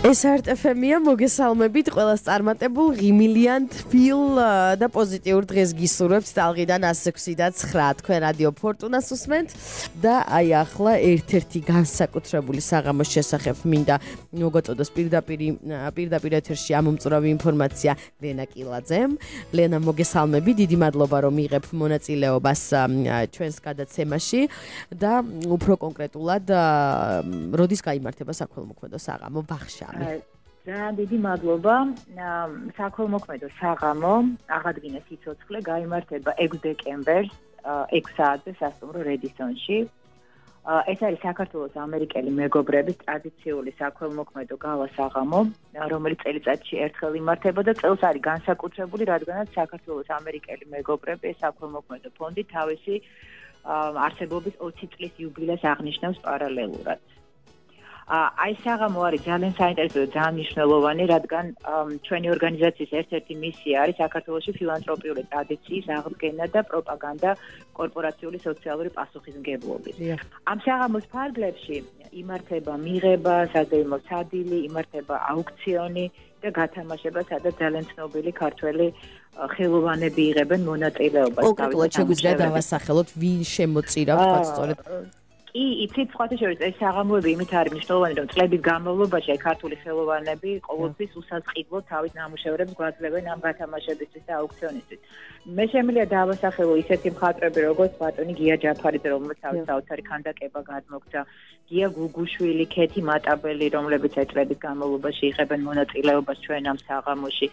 ეს არტ-FM-ია, მოგესალმებით ყველას წარმატებულ ღიმილიან თბილ და პოზიტიურ დღეს გისურვებთ. ტალღიდან 106-9 თქვენ რადიო ფორტუნას უსმენთ და აი ახლა ერთ-ერთი განსაკუთრებული საღამოს შესახებ მინდა მოგაწოდოს პირდაპირ ეთერში ამომწურავი ინფორმაცია ლენა კილაძემ. ლენა, მოგესალმები, დიდი მადლობა რომ იღებ მონაწილეობას ჩვენს გადაცემაში და უფრო კონკრეტულად როდის გაიმართება საქველმოქმედო საღამო ბახშამი? ძალიან დიდი მადლობა. საქველმოქმედო საღამო აღადგინა სიცოცხლე გაიმართება 6 დეკემბერს 6 საათზე სასტუმრო რედისონში. ეს არის საქართველოს ამერიკელი მეგობრების ტრადიციული საქველმოქმედო გალა საღამო, რომელიც წელიწადში ერთხელ იმართებოდა. წელს არის განსაკუთრებული, რადგანაც საქართველოს ამერიკელი მეგობრები საქველმოქმედო ფონდი თავისი არსებობის 20 წლის იუბილეს აღნიშნავს პარალელურად. აი საღამო არის ძალიან საინტერესო და ძალიან მნიშვნელოვანი, რადგან ჩვენი ორგანიზაციის ერთ-ერთი მისია არის საქართველოში ფილანთროპიული ტრადიციის აღდგენა და პროპაგანდა კორპორაციული სოციალური პასუხისმგებლობის. ამ საღამოს ფარგლებში იმართება მიღება, საზეიმო სადილი, იმართება აუქციონი და გათამაშება, სადაც ძალიან ცნობილი ქართველი ხელოვანები იღებენ მონაწილეობას. კონკრეტულად შეგვიძლია დავასახელოთ, ვინ შემოწირავთ თქვათ სწორედ? კი, იცით, სხვათა შორის ეს საღამოები იმით არის მნიშვნელოვანი, რომ წლების განმავლობაში ქართული ხელოვანები ყოველთვის უსასყიდლოდ თავის ნამუშევრებს გვაძლევენ ამ გათამაშებისთვის და აუქციონისთვის. მე შემიძლია დავასახელო ისეთი მხატვრები, როგორც ბატონი გია ჯაფარიძე, რომელსაც თავის საოცარი ქანდაკება გადმოგდა, გია გუგუშვილი, ქეთი მატაბელი, რომლებიც წლების განმავლობაში იღებენ მონაწილეობას ჩვენ ამ საღამოში.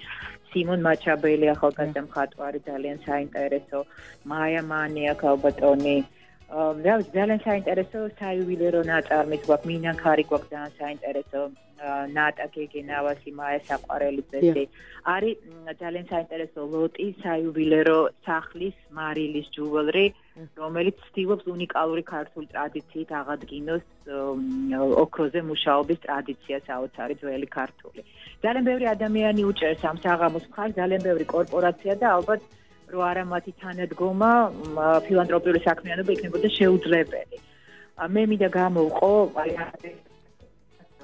სიმონ მაჩაბელი, ახალგაზრდა მხატვარი, ძალიან საინტერესო, მაია მანია, ქალბატონი. ძალიან საინტერესო საიუველირო ნაწარმიც გვაქვს, მინანქარი გვაქვს ძალიან საინტერესო, ნატა გეგენავასი, მაია საყვარელიძე. არის ძალიან საინტერესო ლოტი საიუველირო სახლის მარილის ჯუველრი, რომელიც ცდილობს უნიკალური ქართული ტრადიციით აღადგინოს ოქროზე მუშაობის ტრადიცია საოცარი ძველი ქართული. ძალიან ბევრი ადამიანი უჭერს ამ საღამოს მხარს, ძალიან ბევრი კორპორაცია და ალბათ რო არა მათი თანადგომა ფილანთროპიული საქმიანობა იქნებოდა შეუძლებელი. მე მინდა გამოვყო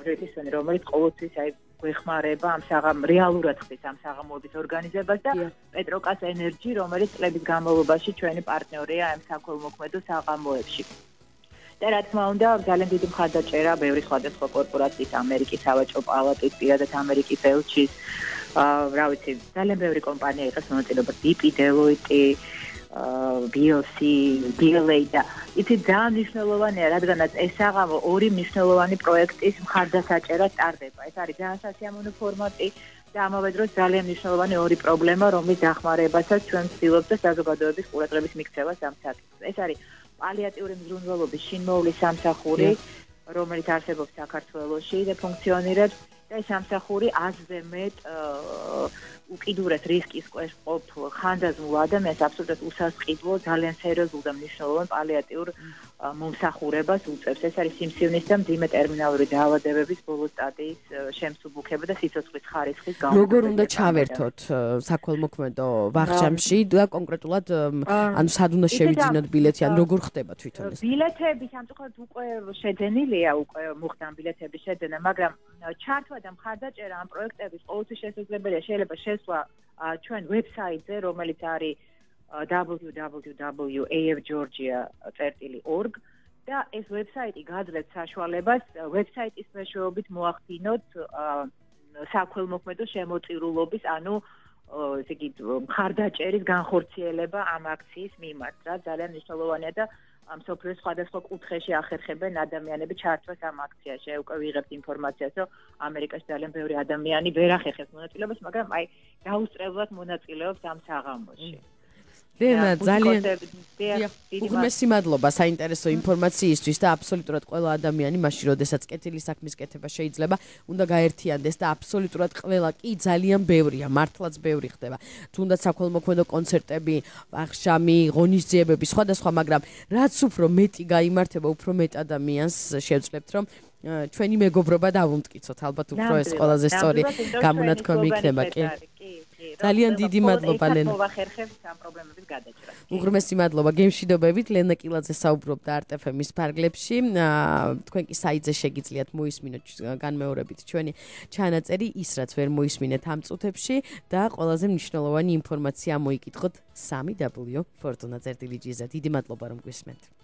რედისონი, რომელიც ყოველთვის გვეხმარება ამ რეალურად ხდის ამ საღამოების ორგანიზებას და პეტროკას ენერჯი, რომელიც წლების განმავლობაში ჩვენი პარტნიორია ამ საქველმოქმედო საღამოებში. და რა თქმა უნდა, ძალიან დიდი მხარდაჭერა ბევრი სხვადასხვა კორპორაციის, ამერიკის სავაჭრო პალატის, პირადად ამერიკის ელჩის, რა ვიცი, ძალიან ბევრი კომპანია იყო მონაწილეობა, BP, Deloitte, BLC, DLA და იცით ძალიან მნიშვნელოვანია, რადგანაც ეს საღამო ორი მნიშვნელოვანი პროექტის მხარდასაჭერად ტარდება. ეს არის ძალიან სასიამოვნო ფორმატი და ამავე დროს ძალიან მნიშვნელოვანი ორი პრობლემა, რომლის დახმარებასაც ჩვენ ვცდილობთ და საზოგადოების ყურადღების მიქცევას ამ საკითხს. ეს არის პალიატიური მზრუნველობის შინმოულის სამსახური, რომელიც არსებობს საქართველოში და ფუნქციონირებს და ეს სამსახური 100-ზე მეტ უკიდურეს რისკის ქვეშ მყოფ ხანდაზმულ ადამიანს აბსოლუტურად უსასყიდლო, ძალიან სერიოზულ და მნიშვნელოვან პალიატიურ მომსახურებას უწევს. ეს არის სიმსივნის და მძიმე ტერმინალური დაავადებების ბოლო სტადიის შემსუბუქება და სიცოცხლის ხარისხის გამო. როგორ უნდა ჩავერთოთ საქველმოქმედო ბახშამში და კონკრეტულად ანუ სად უნდა შევიძინოთ ბილეთი, ან როგორ ხდება თვითონ ეს? ბილეთები სამწუხაროდ უკვე შეძენილია, უკვე მოხდა ბილეთების შეძენა, მაგრამ ჩართვა და მხარდაჭერა ამ პროექტების ყოველთვის შესაძლებელია, შეიძლება შესვლა ჩვენ ვებსაიტზე, რომელიც არის www.afgeorgia.org და ეს ვებსაიტი გაძლევთ საშუალებას ვებსაიტის მეშვეობით მოახდინოთ საქველმოქმედო შემოწირულობის, ანუ ესე იგი მხარდაჭერის განხორციელება ამ აქციის მიმართ, რა ძალიან მნიშვნელოვანია და მსოფლიოს სხვადასხვა კუთხეში ახერხებენ ადამიანები ჩართვას ამ აქციაში. უკვე ვიღებთ ინფორმაციას, რომ ამერიკაში ძალიან ბევრი ადამიანი ვერ ახერხებს მონაწილეობას, მაგრამ აი დაუსწრებლად მონაწილეობს ამ საღამოში. ლენა, ძალიან უღმესი მადლობა საინტერესო ინფორმაციისთვის და აბსოლუტურად ყველა ადამიანი მაშინ როდესაც კეთილი საქმის კეთება შეიძლება უნდა გაერთიანდეს და აბსოლუტურად ყველა კი ძალიან ბევრია, მართლაც ბევრი ხდება. თუნდაც საქველმოქმედო კონცერტები, ბახშამი, ღონისძიებები, სხვადასხვა, მაგრამ რაც უფრო მეტი გაიმართება, უფრო მეტ ადამიანს შევძლებთ, რომ ჩვენი მეგობრობა დავუმტკიცოთ. ალბათ უფრო ეს ყველაზე სწორი გამონათქვამი იქნება, კი. ძალიან დიდი მადლობა ლენა. მოვახერხებთ ამ პრობლემების გადაჭრას. უღრმესი მადლობა გემშვიდობებით ლენა კილაძე საუბრობდა არტ-ფმ-ის ფარგლებში. თქვენ კი საიტზე შეგიძლიათ მოისმინოთ განმეორებით ჩვენი ჩანაწერი ის რაც ვერ მოისმინეთ ამ წუთებში და ყველაზე მნიშვნელოვანი ინფორმაცია მოიკითხოთ www.fortuna.gr-ზე. დიდი მადლობა რომ გვისმენთ.